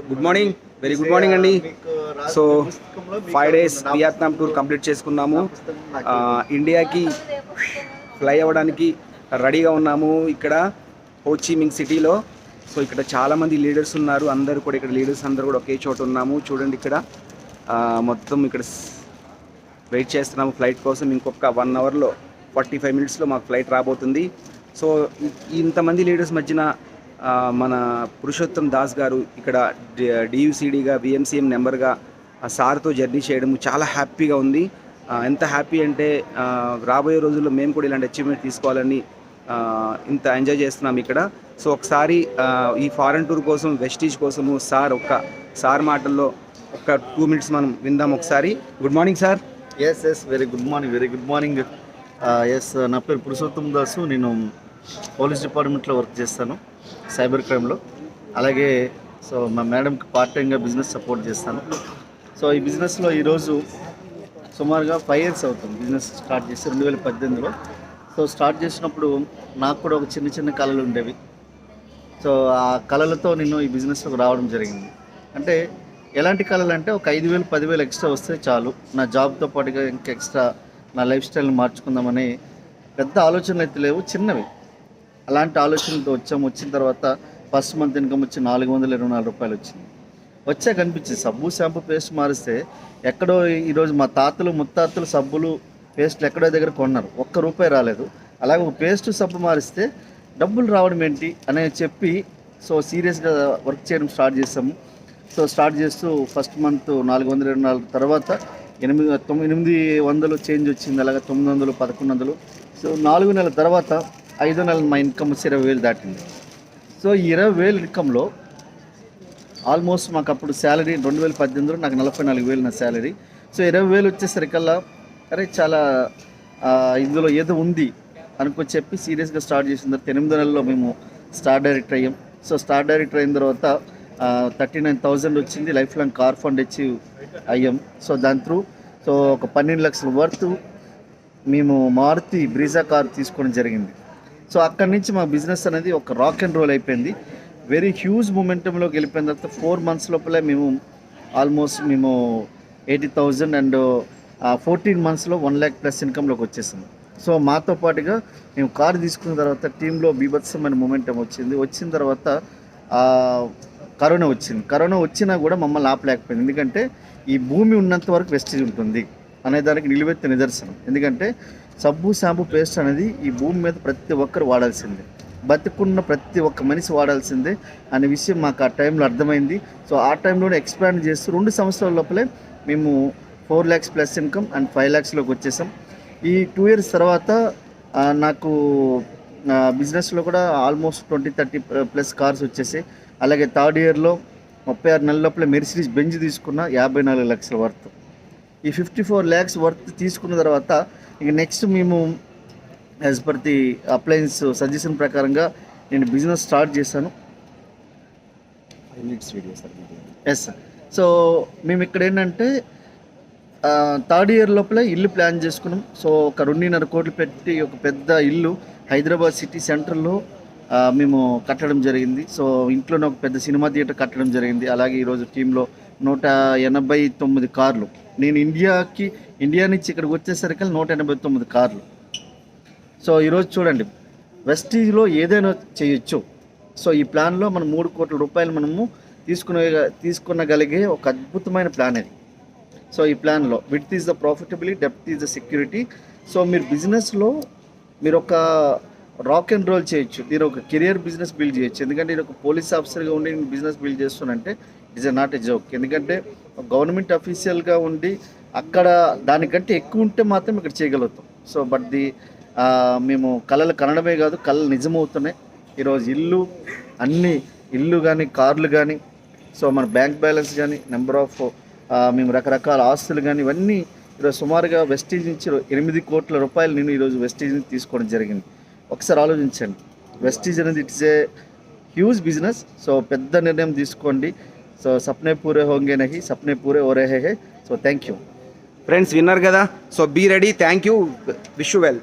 Good morning, very good morning అండి. So 5 days Vietnam tour complete చేసుకున్నాము. ఇండియాకి fly అవ్వడానికి రెడీగా ఉన్నాము ఇక్కడ హోచిమింగ్ సిటీలో. సో ఇక్కడ చాలామంది లీడర్స్ ఉన్నారు, అందరూ కూడా ఇక్కడ లీడర్స్ అందరూ కూడా ఒకే చోట ఉన్నాము. చూడండి ఇక్కడ మొత్తం ఇక్కడ వెయిట్ చేస్తున్నాము ఫ్లైట్ కోసం. ఇంకొక 1 hourలో 45 minutesలో మాకు ఫ్లైట్ రాబోతుంది. సో ఇంతమంది లీడర్స్ మధ్యన మన పురుషోత్తం దాస్ గారు ఇక్కడ డియూసిడిగా విఎంసీఎం నెంబర్గా సార్తో జర్నీ చేయడం చాలా హ్యాపీగా ఉంది. ఎంత హ్యాపీ అంటే రాబోయే రోజుల్లో మేము కూడా ఇలాంటి అచీవ్మెంట్ తీసుకోవాలని ఇంత ఎంజాయ్ చేస్తున్నాం ఇక్కడ. సో ఒకసారి ఈ ఫారెన్ టూర్ కోసం వెస్టీజ్ కోసము సార్ మాటల్లో ఒక 2 minutes మనం విందాం ఒకసారి. Good morning sir. Yes very good morning. Yes, నా పేరు పురుషోత్తం దాసు. నేను పోలీస్ డిపార్ట్మెంట్లో వర్క్ చేస్తాను, సైబర్ క్రైమ్లో. అలాగే సో మా మేడంకి పార్ట్ టైంగా బిజినెస్ సపోర్ట్ చేస్తాను. సో ఈ బిజినెస్లో ఈరోజు సుమారుగా 5 years అవుతుంది బిజినెస్ స్టార్ట్ చేసి 2018లో. సో స్టార్ట్ చేసినప్పుడు నాకు కూడా ఒక చిన్న కళలు ఉండేవి. సో ఆ కళలతో నేను ఈ బిజినెస్లోకి రావడం జరిగింది. అంటే ఎలాంటి కళలు అంటే ఒక 5,000 10,000 ఎక్స్ట్రా వస్తే చాలు, నా జాబ్తో పాటుగా ఇంకా ఎక్స్ట్రా నా లైఫ్ స్టైల్ని మార్చుకుందామని పెద్ద ఆలోచనలు అయితే లేవు, చిన్నవి. అలాంటి ఆలోచనలతో వచ్చిన తర్వాత ఫస్ట్ మంత్ ఇన్కమ్ వచ్చి 424 రూపాయలు వచ్చింది. వచ్చాక అనిపించింది సబ్బు షాంపూ పేస్ట్ మారిస్తే ఎక్కడో ఈరోజు మా తాతలు ముత్తాతలు సబ్బులు పేస్ట్లు ఎక్కడో దగ్గర కొన్నారు, ₹1 రాలేదు. అలాగే ఒక పేస్ట్ సబ్బు మారిస్తే డబ్బులు రావడం ఏంటి అని చెప్పి సో సీరియస్గా వర్క్ చేయడం స్టార్ట్ చేసాము. సో స్టార్ట్ చేస్తూ ఫస్ట్ మంత్ 424 తర్వాత 800 చేంజ్ వచ్చింది. అలాగే 900 1100. సో 4 నెలల తర్వాత 5వ నెల మా ఇన్కమ్ వచ్చి 20,000 దాటింది. సో ఈ 20,000 ఇన్కంలో ఆల్మోస్ట్ మాకు అప్పుడు శాలరీ 2018లో నాకు 44,000 నా శాలరీ. సో 20,000 వచ్చేసరికల్లా అరే చాలా ఇందులో ఏదో ఉంది అనుకో చెప్పి సీరియస్గా స్టార్ట్ చేసిన తర్వాత 8 నెలల్లో మేము స్టార్ డైరెక్టర్ అయ్యాం. సో స్టార్ డైరెక్టర్ అయిన తర్వాత 39,000 వచ్చింది. Life long car fund achieve అయ్యాం. సో దాని త్రూ సో ఒక 12 లక్షల వర్త్ మేము మారుతి బ్రీజా కార్ తీసుకోవడం జరిగింది. సో అక్కడి నుంచి మా బిజినెస్ అనేది ఒక రాక్ అండ్ రోల్ అయిపోయింది. వెరీ హ్యూజ్ మూమెంటంలోకి వెళ్ళిపోయిన తర్వాత 4 months లోపలే మేము ఆల్మోస్ట్ 80,000 అండ్ 14 monthsలో 1 lakh ప్లస్ ఇన్కంలోకి వచ్చేసాము. సో మాతో పాటుగా మేము కారు తీసుకున్న తర్వాత టీంలో బీభత్సమైన మూమెంటం వచ్చిన తర్వాత కరోనా వచ్చినా కూడా మమ్మల్ని ఆపలేకపోయింది. ఎందుకంటే ఈ భూమి ఉన్నంత వరకు వెస్టేజ్ ఉంటుంది అనే దానికి నిలువెత్తే నిదర్శనం. ఎందుకంటే సబ్బు షాంపూ పేస్ట్ అనేది ఈ భూమి మీద ప్రతి ఒక్కరు వాడాల్సిందే, బతికున్న ప్రతి ఒక్క మనిషి వాడాల్సిందే అనే విషయం మాకు ఆ టైంలో అర్థమైంది. సో ఆ టైంలోనే ఎక్స్పాండ్ చేస్తూ 2 సంవత్సరాల లోపలే మేము 4 lakhs ప్లస్ ఇన్కమ్ అండ్ 5 lakhsలోకి వచ్చేసాం. ఈ 2 years తర్వాత నాకు బిజినెస్లో కూడా ఆల్మోస్ట్ 20-30 ప్లస్ కార్స్ వచ్చేసాయి. అలాగే 3rd yearలో 36 నెలల లోపల మెర్సిడీస్ బెంజ్ తీసుకున్న 54 లక్షల వర్త్. ఈ 54 lakhs వర్త్ తీసుకున్న తర్వాత ఇక నెక్స్ట్ మేము as per the appliance suggestion ప్రకారంగా నేను బిజినెస్ స్టార్ట్ చేశాను. Yes sir. సో మేము ఇక్కడ ఏంటంటే 3rd year లోపల ఇల్లు ప్లాన్ చేసుకున్నాం. సో ఒక 2.5 కోట్లు పెట్టి ఒక పెద్ద ఇల్లు హైదరాబాద్ సిటీ సెంటర్లో మేము కట్టడం జరిగింది. సో ఇంట్లోనే ఒక పెద్ద సినిమా థియేటర్ కట్టడం జరిగింది. అలాగే ఈరోజు టీంలో 189 కార్లు. నేను ఇండియా నుంచి ఇక్కడికి వచ్చేసరికి 189 కార్లు. సో ఈరోజు చూడండి, వెస్టీజ్లో ఏదైనా చేయొచ్చు. సో ఈ ప్లాన్లో మనం 3 కోట్ల రూపాయలు మనము తీసుకునగలిగే ఒక అద్భుతమైన ప్లాన్ ఇది. సో ఈ ప్లాన్లో width is the profitability, depth is the security. So మీరు బిజినెస్లో మీరు ఒక రాక్ అండ్ రోల్ చేయొచ్చు, మీరు ఒక కెరియర్ బిజినెస్ బిల్డ్ చేయొచ్చు. ఎందుకంటే నేను ఒక పోలీస్ ఆఫీసర్గా ఉండి నేను బిజినెస్ బిల్డ్ చేస్తానంటే ఇట్స్ నాట్ ఎ జోక్. ఎందుకంటే గవర్నమెంట్ అఫీషియల్గా ఉండి అక్కడ దానికంటే ఎక్కువ ఉంటే మాత్రం ఇక్కడ చేయగలుగుతాం. సో బట్ మేము కళలు కనడమే కాదు, కళలు నిజమవుతున్నాయి. ఈరోజు ఇల్లు కానీ కార్లు కానీ, సో మన బ్యాంక్ బ్యాలెన్స్ కానీ, నెంబర్ ఆఫ్ మేము రకరకాల ఆస్తులు కానీ ఇవన్నీ ఈరోజు సుమారుగా వెస్టీజ్ నుంచి 8 కోట్ల రూపాయలు నేను ఈరోజు వెస్టీజ్ నుంచి తీసుకోవడం జరిగింది. ఒకసారి ఆలోచించండి, వెస్టీజ్ అనేది it's a huge business. So పెద్ద నిర్ణయం తీసుకోండి. సో సప్నే పూరే హోంగే నహీ, సప్నే పూరే ఓ రహే హై. సో థ్యాంక్ యూ ఫ్రెండ్స్, విన్నారు కదా. So be ready. Thank you, wish you well.